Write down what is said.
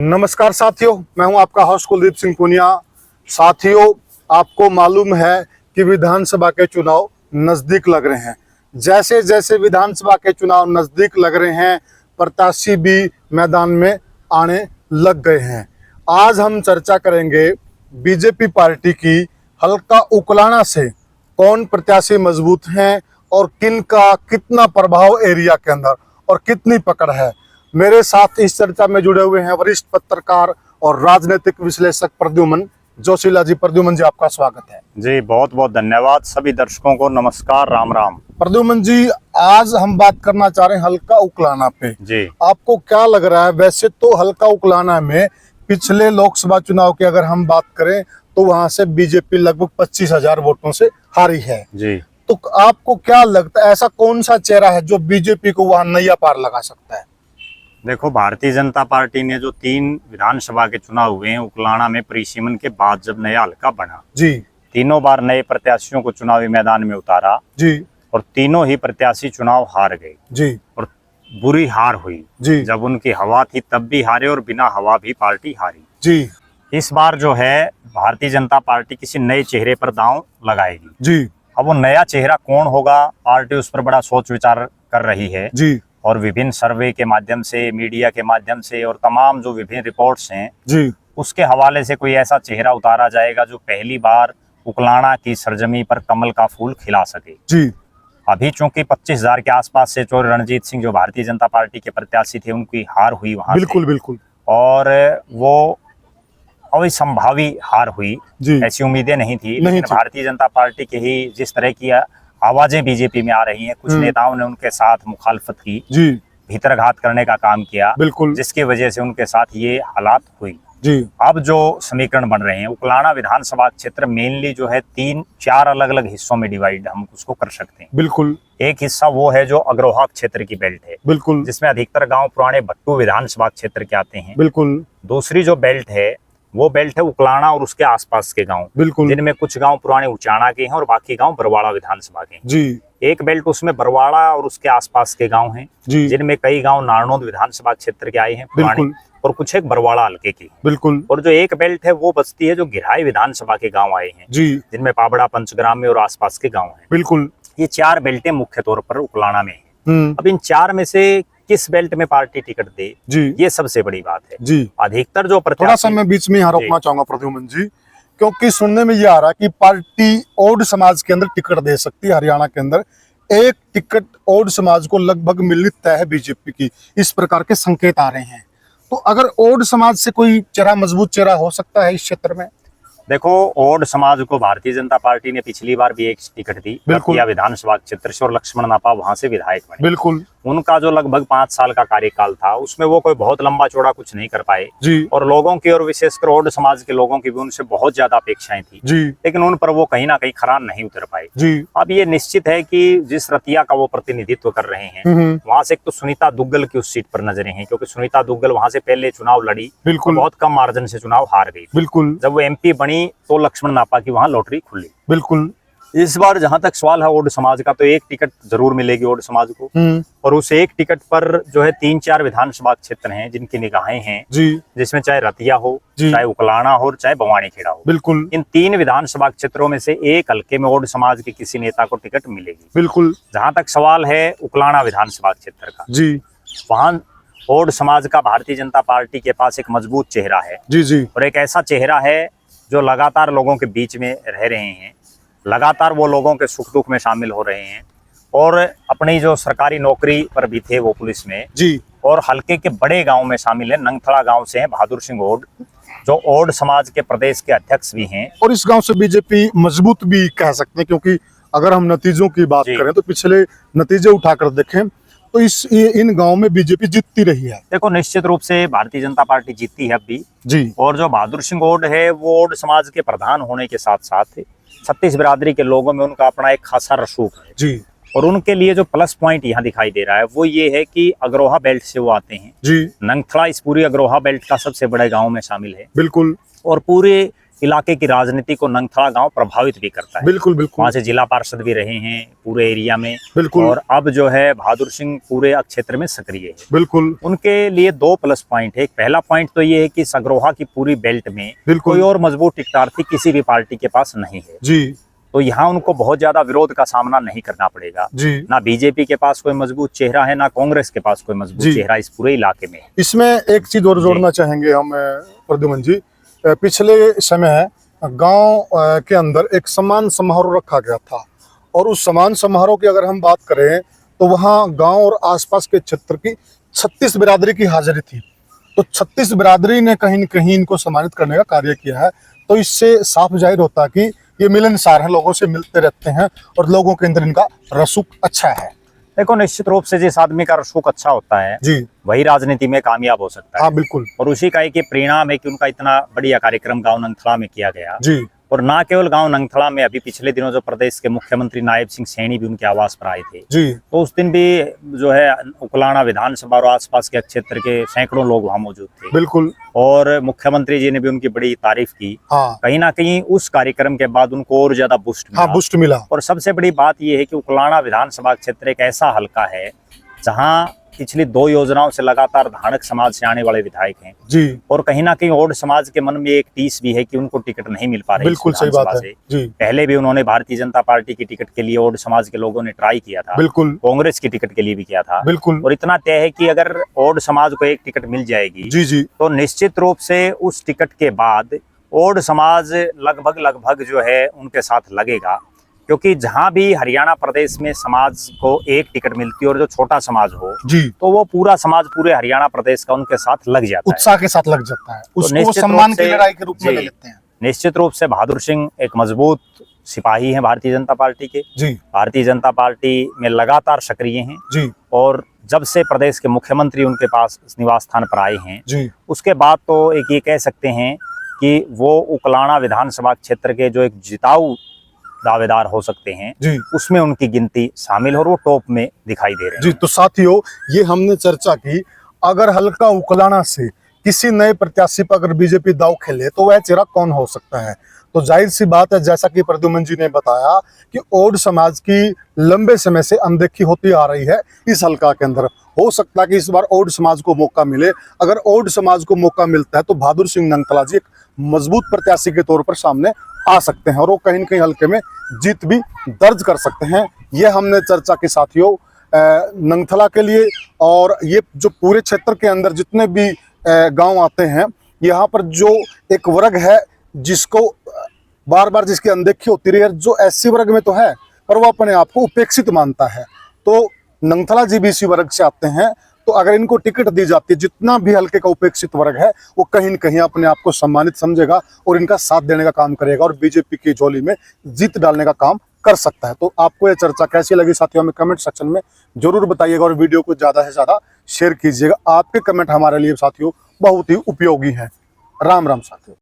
नमस्कार साथियों, मैं हूं आपका होस्ट कुलदीप सिंह पुनिया। साथियों, आपको मालूम है कि विधानसभा के चुनाव नजदीक लग रहे हैं। जैसे जैसे विधानसभा के चुनाव नजदीक लग रहे हैं, प्रत्याशी भी मैदान में आने लग गए हैं। आज हम चर्चा करेंगे बीजेपी पार्टी की हल्का उकलाना से कौन प्रत्याशी मजबूत हैं और किन का कितना प्रभाव एरिया के अंदर और कितनी पकड़ है। मेरे साथ इस चर्चा में जुड़े हुए हैं वरिष्ठ पत्रकार और राजनीतिक विश्लेषक प्रद्युमन जोशीला जी। प्रद्युमन जी, आपका स्वागत है। जी, बहुत बहुत धन्यवाद। सभी दर्शकों को नमस्कार, राम राम। प्रद्युमन जी, आज हम बात करना चाह रहे हैं हल्का उकलाना पे। जी, आपको क्या लग रहा है? वैसे तो हल्का उकलाना में पिछले लोकसभा चुनाव की अगर हम बात करें तो वहां से बीजेपी लगभग 25,000 वोटों से हारी है। जी, तो आपको क्या लगता है, ऐसा कौन सा चेहरा है जो बीजेपी को वहां नैया पार लगा सकता है? देखो, भारतीय जनता पार्टी ने जो 3 विधानसभा के चुनाव हुए हैं उकलाना में परिसीमन के बाद, जब नया हल्का बना, जी, तीनों बार नए प्रत्याशियों को चुनावी मैदान में उतारा जी, और तीनों ही प्रत्याशी चुनाव हार गए जी, और बुरी हार हुई। जी, जब उनकी हवा थी तब भी हारे और बिना हवा भी पार्टी हारी। जी, इस बार जो है भारतीय जनता पार्टी किसी नए चेहरे पर दांव लगाएगी। जी, अब वो नया चेहरा कौन होगा, पार्टी उस पर बड़ा सोच विचार कर रही है जी, और विभिन्न सर्वे के माध्यम से, मीडिया के माध्यम से और तमाम जो विभिन्न रिपोर्ट्स हैं जी, उसके हवाले से कोई ऐसा चेहरा उतारा जाएगा जो पहली बार उकलाना की सरजमी पर कमल का फूल खिला सके। जी, अभी चूंकि 25,000 के आसपास से चोर रणजीत सिंह जो भारतीय जनता पार्टी के प्रत्याशी थे उनकी हार हुई वहां बिल्कुल, से, बिल्कुल, और वो अविसंभावी हार हुई। जी, ऐसी उम्मीदें नहीं थी, नहीं लेकिन थी। भारतीय जनता पार्टी के ही जिस तरह की आवाजें बीजेपी में आ रही हैं, कुछ नेताओं ने उनके साथ मुखालफत की, जी, भीतरघात करने का काम किया, बिल्कुल, जिसकी वजह से उनके साथ ये हालात हुई। जी, अब जो समीकरण बन रहे हैं, उकलाना विधानसभा क्षेत्र मेनली जो है 3-4 अलग अलग हिस्सों में डिवाइड हम उसको कर सकते हैं। बिल्कुल, एक हिस्सा वो है जो अग्रोहा क्षेत्र की बेल्ट है, बिल्कुल, जिसमें अधिकतर गांव पुराने भट्टू विधानसभा क्षेत्र के आते हैं। बिल्कुल, दूसरी जो बेल्ट है वो बेल्ट है उकलाना और उसके आसपास के गांव, बिल्कुल, जिनमें कुछ गांव पुराने उचाना के हैं और बाकी गांव बरवाड़ा विधानसभा के हैं। जी, एक बेल्ट उसमें बरवाड़ा और उसके आसपास के गांव हैं, जी, जिनमें कई गांव नारनौद विधानसभा क्षेत्र के आए हैं पुराने, बिल्कुल, और कुछ एक बरवाड़ा हल्के की। बिल्कुल, और जो एक बेल्ट है वो बस्ती है जो गिराई विधानसभा के गांव आए हैं, जी, जिनमें पाबड़ा, पंचग्राम में और आसपास के गांव हैं। बिल्कुल, ये 4 बेल्टें मुख्य तौर पर उकलाना में हैं। हम्म, अब इन 4 में से किस बेल्ट में पार्टी टिकट दे, जी, ये सबसे बड़ी बात है। जी। अधिकतर जो थोड़ा सा प्रत्याशी, मैं बीच में यहाँ जी, रोकना चाहूंगा प्रद्युमन जी, क्योंकि सुनने में ये आ रहा है कि पार्टी ओड समाज के अंदर टिकट दे सकती है। हरियाणा के अंदर एक टिकट ओड समाज को लगभग मिलनी तय है बीजेपी की, इस प्रकार के संकेत आ रहे हैं। तो अगर ओड समाज से कोई चेहरा, मजबूत चेहरा हो सकता है इस क्षेत्र में? देखो, ओड समाज को भारतीय जनता पार्टी ने पिछली बार भी एक टिकट दी, बिल्कुल, रतिया विधानसभा क्षेत्र से, और लक्ष्मण नापा वहां से विधायक बने। बिल्कुल, उनका जो लगभग 5 साल का कार्यकाल था उसमें वो कोई बहुत लंबा चौड़ा कुछ नहीं कर पाए, जी, और लोगों की और विशेषकर ओड समाज के लोगों की भी उनसे बहुत ज्यादा अपेक्षाएं थी, जी, लेकिन उन पर वो कहीं ना कहीं खरा नहीं उतर पाए। जी, अब ये निश्चित है कि जिस रतिया का वो प्रतिनिधित्व कर रहे हैं, वहां से एक तो सुनीता दुग्गल की उस सीट पर नजरें हैं, क्योंकि सुनीता दुग्गल वहां से पहले चुनाव लड़ी, बिल्कुल, बहुत कम मार्जिन से चुनाव हार गई। बिल्कुल, जब वो एमपी बनी तो लक्ष्मण नापा की वहां लॉटरी खुली। बिल्कुल, इस बार जहां तक सवाल है ओड समाज का, तो एक टिकट जरूर मिलेगी ओड समाज को, और उस एक टिकट पर जो है 3-4 विधानसभा क्षेत्र हैं जिनकी निगाहें हैं, जी, जिसमें चाहे रतिया हो, जी, चाहे उकलाना हो, चाहे बवानी खेड़ा हो। बिल्कुल, इन 3 विधानसभा क्षेत्रों में से एक हल्के में ओड समाज के किसी नेता को टिकट मिलेगी। बिल्कुल, जहां तक सवाल है उकलाना विधानसभा क्षेत्र का, जी, वहां ओड समाज का भारतीय जनता पार्टी के पास एक मजबूत चेहरा है, जी, जी, और एक ऐसा चेहरा है जो लगातार लोगों के बीच में रह रहे हैं, लगातार वो लोगों के सुख दुख में शामिल हो रहे हैं, और अपनी जो सरकारी नौकरी पर भी थे वो पुलिस में, जी, और हल्के के बड़े गांव में शामिल है। नंगथड़ा गांव से हैं बहादुर सिंह ओड, जो ओड समाज के प्रदेश के अध्यक्ष भी हैं। और इस गांव से बीजेपी मजबूत भी कह सकते हैं, क्योंकि अगर हम नतीजों की बात करें तो पिछले नतीजे उठाकर देखें तो इन गांव में बीजेपी जीतती रही है। देखो, निश्चित रूप से भारतीय जनता पार्टी जीतती है अब भी, जी, और जो बहादुर सिंह ओड है वो ओड समाज के प्रधान होने के साथ साथ छत्तीस बिरादरी के लोगों में उनका अपना एक खासा रसूख है, जी, और उनके लिए जो प्लस पॉइंट यहाँ दिखाई दे रहा है वो ये है कि अग्रोहा बेल्ट से वो आते हैं। जी, नंगथड़ा इस पूरी अग्रोहा बेल्ट का सबसे बड़े गांव में शामिल है, बिल्कुल, और पूरे इलाके की राजनीति को नंगथला गांव प्रभावित भी करता है। बिल्कुल बिल्कुल वहाँ से जिला पार्षद भी रहे हैं पूरे एरिया में, बिल्कुल और अब जो है बहादुर सिंह पूरे क्षेत्र में सक्रिय है। बिल्कुल उनके लिए 2 प्लस पॉइंट है। पहला पॉइंट तो ये है कि सगरोहा की पूरी बेल्ट में बिल्कुल कोई और मजबूत टिकटार्थी किसी भी पार्टी के पास नहीं है, जी तो यहाँ उनको बहुत ज्यादा विरोध का सामना नहीं करना पड़ेगा। जी। ना बीजेपी के पास कोई मजबूत चेहरा है, ना कांग्रेस के पास कोई मजबूत जी। चेहरा इस पूरे इलाके में है। इसमें एक चीज और जोड़ना चाहेंगे हम प्रद्युमन जी, पिछले समय गांव के अंदर एक सम्मान समारोह रखा गया था, और उस सम्मान समारोह की अगर हम बात करें तो वहां गांव और आसपास के क्षेत्र की 36 बिरादरी की हाजिरी थी। तो 36 बिरादरी ने कहीं न कहीं इनको सम्मानित करने का कार्य किया है। तो इससे साफ जाहिर होता है कि ये मिलनसार हैं, लोगों से मिलते रहते हैं और लोगों के अंदर इनका रसूख अच्छा है। देखो, निश्चित रूप से जिस आदमी का रसूख अच्छा होता है जी वही राजनीति में कामयाब हो सकता है। हाँ बिल्कुल और उसी का एक ये परिणाम है कि उनका इतना बढ़िया कार्यक्रम गांव नंगथला में किया गया। जी और ना केवल गांव नंगथला में, अभी पिछले दिनों जो प्रदेश के मुख्यमंत्री नायब सिंह सैनी भी उनके आवास पर आए थे, जी तो उस दिन भी जो है उकलाना विधानसभा और आसपास के क्षेत्र के सैकड़ों लोग वहां मौजूद थे, बिल्कुल। और मुख्यमंत्री जी ने भी उनकी बड़ी तारीफ की। हाँ कहीं ना कहीं उस कार्यक्रम के बाद उनको और ज्यादा बूस्ट मिला। हाँ बूस्ट मिला। और सबसे बड़ी बात यह है कि उकलाना विधानसभा क्षेत्र एक ऐसा हलका है जहां पिछली 2 योजनाओं से लगातार धानक समाज से आने वाले विधायक हैं, जी और कहीं ना कहीं ओड समाज के मन में एक टीस भी है कि उनको टिकट नहीं मिल पा रही। बिल्कुल सही बात है। जी पहले भी उन्होंने भारतीय जनता पार्टी की टिकट के लिए ओड समाज के लोगों ने ट्राई किया था, बिल्कुल कांग्रेस की टिकट के लिए भी किया था, बिल्कुल। और इतना तय है कि अगर ओड समाज को एक टिकट मिल जाएगी जी जी तो निश्चित रूप से उस टिकट के बाद ओड समाज लगभग जो है उनके साथ लगेगा। क्योंकि जहां भी हरियाणा प्रदेश में समाज को एक टिकट मिलती है और जो छोटा समाज हो, जी तो वो पूरा समाज पूरे हरियाणा प्रदेश का उनके साथ लग जाता है, उत्साह के साथ लग जाता है, उसको वो निश्चित सम्मान रूप की से- लड़ाई के रूप में जी। ले लेते हैं। निश्चित रूप से बहादुर सिंह एक मजबूत सिपाही हैं भारतीय जनता पार्टी के। जी भारतीय जनता पार्टी में लगातार सक्रिय हैं, जी और जब से प्रदेश के मुख्यमंत्री उनके पास निवास स्थान पर आए हैं, जी उसके बाद तो एक ये कह सकते हैं कि वो उकलाना विधानसभा क्षेत्र के जो एक जिताऊ दावेदार हो सकते हैं, जी उसमें उनकी गिनती शामिल और वो टॉप में दिखाई दे रहे हैं। जी। तो साथियों, ये हमने चर्चा की, अगर हल्का उकलाना से किसी नए प्रत्याशी पर अगर बीजेपी दाव खेले तो वह चेहरा कौन हो सकता है। तो जाहिर सी बात है, जैसा कि प्रद्युमन जी ने बताया कि ओड समाज की लंबे समय से अनदेखी होती आ रही है इस हल्का के अंदर। हो सकता है कि इस बार ओड समाज को मौका मिले। अगर ओड समाज को मौका मिलता है तो बहादुर सिंह नंगथला जी एक मजबूत प्रत्याशी के तौर पर सामने आ सकते हैं, और वो कहीं न कहीं हल्के में जीत भी दर्ज कर सकते हैं। ये हमने चर्चा की साथियों नंगथला के लिए, और ये जो पूरे क्षेत्र के अंदर जितने भी गांव आते हैं, यहाँ पर जो एक वर्ग है जिसको बार बार जिसकी अनदेखी होती रही है, जो एससी वर्ग में तो है पर वो अपने आप को उपेक्षित मानता है, तो नंगथला जी भी इसी वर्ग से आते हैं। तो अगर इनको टिकट दी जाती है, जितना भी हल्के का उपेक्षित वर्ग है वो कहीं न कहीं अपने आप को सम्मानित समझेगा और इनका साथ देने का काम करेगा और बीजेपी की झोली में जीत डालने का काम कर सकता है। तो आपको यह चर्चा कैसी लगी साथियों, हमें कमेंट सेक्शन में जरूर बताइएगा, और वीडियो को ज्यादा से ज्यादा शेयर कीजिएगा। आपके कमेंट हमारे लिए साथियों बहुत ही उपयोगी हैं। राम राम साथियों।